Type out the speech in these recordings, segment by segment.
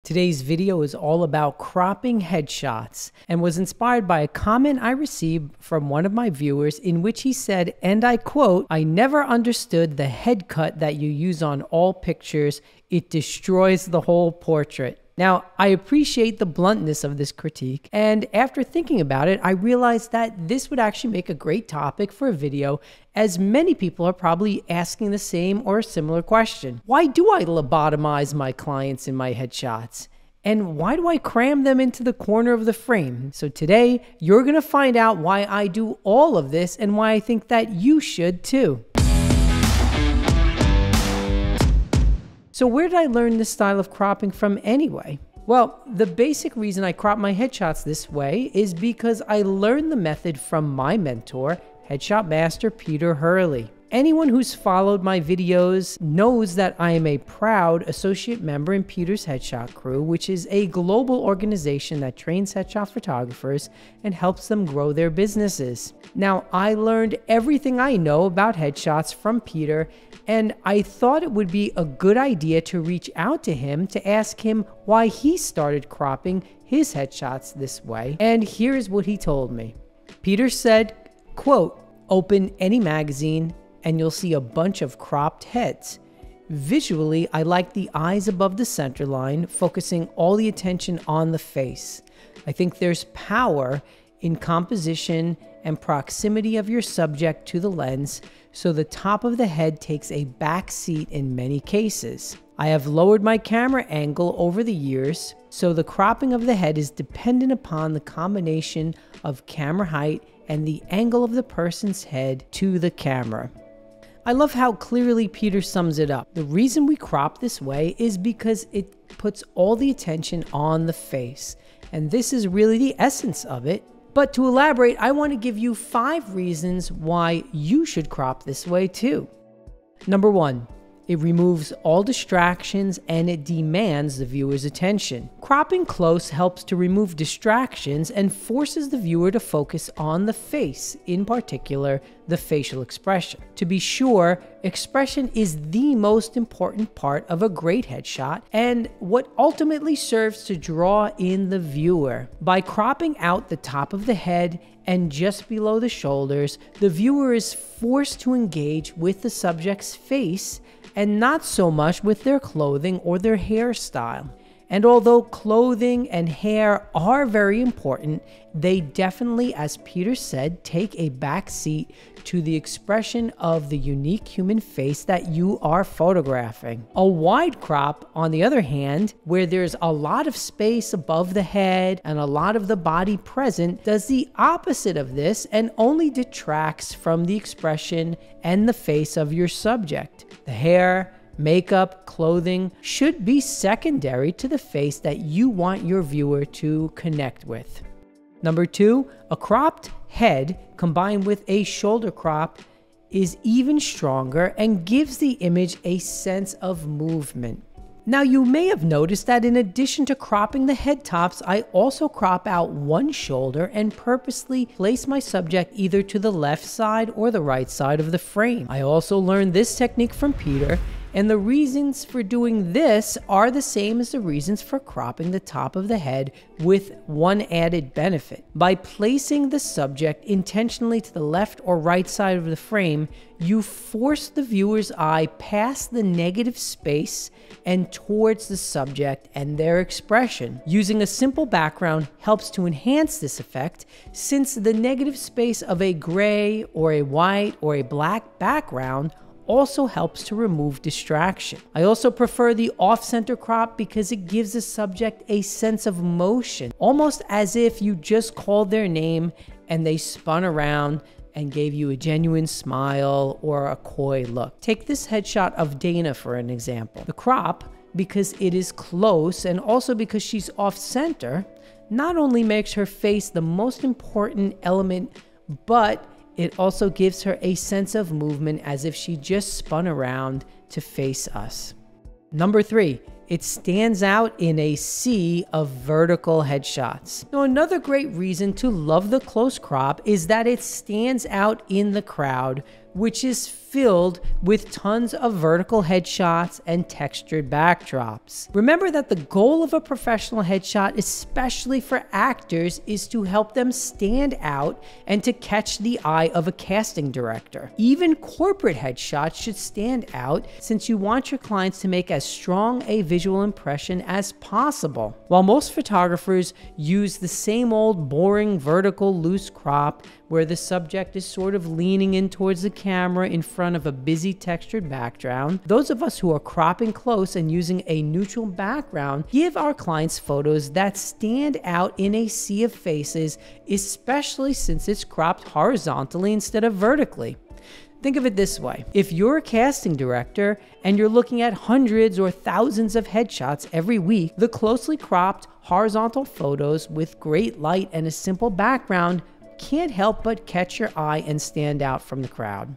Today's video is all about cropping headshots and was inspired by a comment I received from one of my viewers in which he said, and I quote, "I never understood the head cut that you use on all pictures. It destroys the whole portrait." Now, I appreciate the bluntness of this critique, and after thinking about it, I realized that this would actually make a great topic for a video, as many people are probably asking the same or similar question. Why do I lobotomize my clients in my headshots? And why do I cram them into the corner of the frame? So today, you're gonna find out why I do all of this and why I think that you should too. So where did I learn this style of cropping from anyway? Well, the basic reason I crop my headshots this way is because I learned the method from my mentor, headshot master Peter Hurley. Anyone who's followed my videos knows that I am a proud associate member in Peter's Headshot Crew, which is a global organization that trains headshot photographers and helps them grow their businesses. Now, I learned everything I know about headshots from Peter, and I thought it would be a good idea to reach out to him to ask him why he started cropping his headshots this way. And here's what he told me. Peter said, quote, "Open any magazine and you'll see a bunch of cropped heads. Visually, I like the eyes above the center line, focusing all the attention on the face. I think there's power in composition and proximity of your subject to the lens, so the top of the head takes a back seat in many cases. I have lowered my camera angle over the years, so the cropping of the head is dependent upon the combination of camera height and the angle of the person's head to the camera." I love how clearly Peter sums it up. The reason we crop this way is because it puts all the attention on the face, and this is really the essence of it. But to elaborate, I want to give you 5 reasons why you should crop this way too. Number 1, it removes all distractions and it demands the viewer's attention. Cropping close helps to remove distractions and forces the viewer to focus on the face, in particular, the facial expression. To be sure, expression is the most important part of a great headshot and what ultimately serves to draw in the viewer. By cropping out the top of the head and just below the shoulders, the viewer is forced to engage with the subject's face and not so much with their clothing or their hairstyle. And although clothing and hair are very important, they definitely, as Peter said, take a back seat to the expression of the unique human face that you are photographing. A wide crop, on the other hand, where there's a lot of space above the head and a lot of the body present, does the opposite of this and only detracts from the expression and the face of your subject. The hair, makeup, clothing should be secondary to the face that you want your viewer to connect with. Number 2, a cropped head combined with a shoulder crop is even stronger and gives the image a sense of movement. Now, you may have noticed that in addition to cropping the head tops, I also crop out one shoulder and purposely place my subject either to the left side or the right side of the frame. I also learned this technique from Peter, and the reasons for doing this are the same as the reasons for cropping the top of the head, with one added benefit. By placing the subject intentionally to the left or right side of the frame, you force the viewer's eye past the negative space and towards the subject and their expression. Using a simple background helps to enhance this effect, since the negative space of a gray or a white or a black background also helps to remove distraction. I also prefer the off-center crop because it gives the subject a sense of motion, almost as if you just called their name and they spun around and gave you a genuine smile or a coy look. Take this headshot of Dana for an example. The crop, because it is close and also because she's off-center, not only makes her face the most important element, but it also gives her a sense of movement as if she just spun around to face us. Number 3, it stands out in a sea of vertical headshots. Now, another great reason to love the close crop is that it stands out in the crowd, which is filled with tons of vertical headshots and textured backdrops. Remember that the goal of a professional headshot, especially for actors, is to help them stand out and to catch the eye of a casting director. Even corporate headshots should stand out, since you want your clients to make as strong a visual impression as possible. While most photographers use the same old boring vertical loose crop, where the subject is sort of leaning in towards the camera in front of a busy textured background, those of us who are cropping close and using a neutral background give our clients photos that stand out in a sea of faces, especially since it's cropped horizontally instead of vertically. Think of it this way. If you're a casting director and you're looking at hundreds or thousands of headshots every week, the closely cropped horizontal photos with great light and a simple background can't help but catch your eye and stand out from the crowd.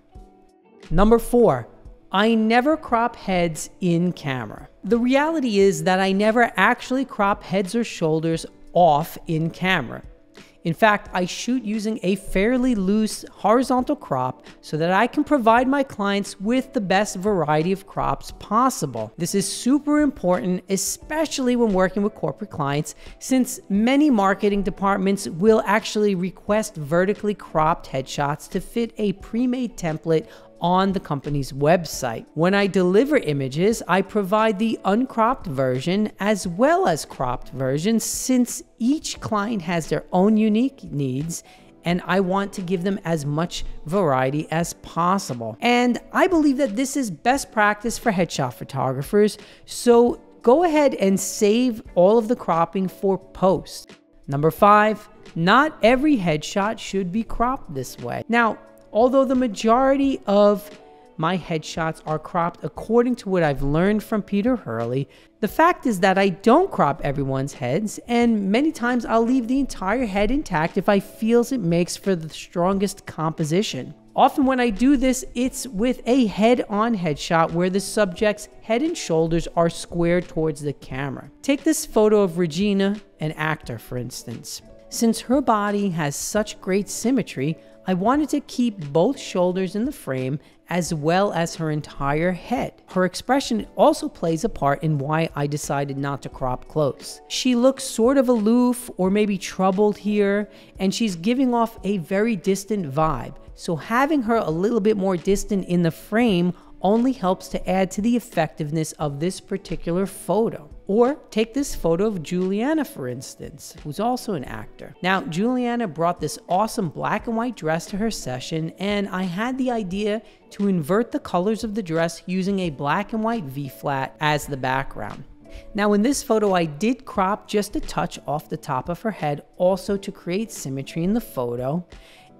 Number 4, I never crop heads in camera. The reality is that I never actually crop heads or shoulders off in camera. In fact, I shoot using a fairly loose horizontal crop so that I can provide my clients with the best variety of crops possible. This is super important, especially when working with corporate clients, since many marketing departments will actually request vertically cropped headshots to fit a pre-made template on the company's website. When I deliver images, I provide the uncropped version as well as cropped versions, since each client has their own unique needs and I want to give them as much variety as possible. And I believe that this is best practice for headshot photographers, so go ahead and save all of the cropping for post. Number 5, not every headshot should be cropped this way. Now, although the majority of my headshots are cropped according to what I've learned from Peter Hurley, the fact is that I don't crop everyone's heads, and many times I'll leave the entire head intact if I feel it makes for the strongest composition. Often when I do this, it's with a head-on headshot where the subject's head and shoulders are squared towards the camera. Take this photo of Regina, an actor, for instance. Since her body has such great symmetry, I wanted to keep both shoulders in the frame as well as her entire head. Her expression also plays a part in why I decided not to crop close. She looks sort of aloof or maybe troubled here, and she's giving off a very distant vibe. So having her a little bit more distant in the frame only helps to add to the effectiveness of this particular photo. Or take this photo of Juliana, for instance, who's also an actor. Now, Juliana brought this awesome black and white dress to her session, and I had the idea to invert the colors of the dress using a black and white V-flat as the background. Now, in this photo, I did crop just a touch off the top of her head, also to create symmetry in the photo.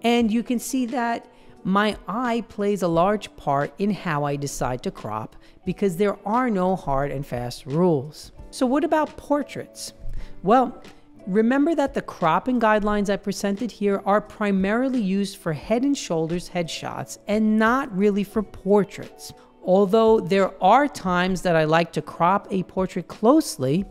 And you can see that my eye plays a large part in how I decide to crop, because there are no hard and fast rules. So what about portraits? Well, remember that the cropping guidelines I presented here are primarily used for head and shoulders headshots and not really for portraits. Although there are times that I like to crop a portrait closely,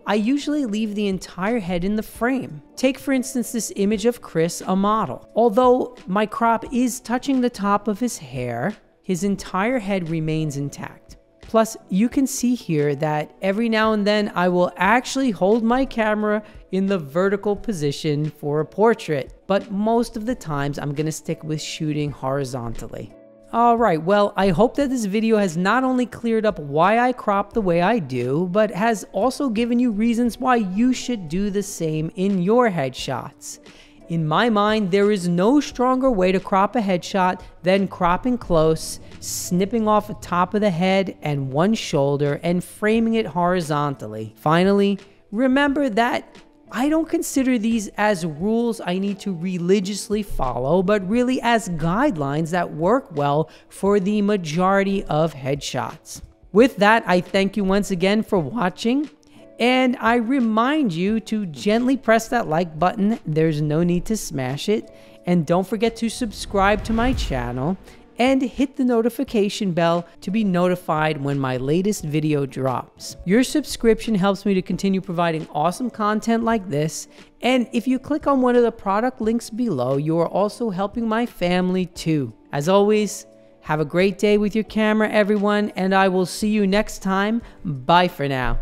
I usually leave the entire head in the frame. Take for instance this image of Chris, a model. Although my crop is touching the top of his hair, his entire head remains intact. Plus, you can see here that every now and then I will actually hold my camera in the vertical position for a portrait, but most of the times I'm gonna stick with shooting horizontally. Alright, well, I hope that this video has not only cleared up why I crop the way I do, but has also given you reasons why you should do the same in your headshots. In my mind, there is no stronger way to crop a headshot than cropping close, snipping off the top of the head and one shoulder, and framing it horizontally. Finally, remember that I don't consider these as rules I need to religiously follow, but really as guidelines that work well for the majority of headshots. With that, I thank you once again for watching, and I remind you to gently press that like button. There's no need to smash it, and don't forget to subscribe to my channel and hit the notification bell to be notified when my latest video drops. Your subscription helps me to continue providing awesome content like this, and if you click on one of the product links below, you are also helping my family too. As always, Have a great day with your camera, everyone, and I will see you next time. Bye for now.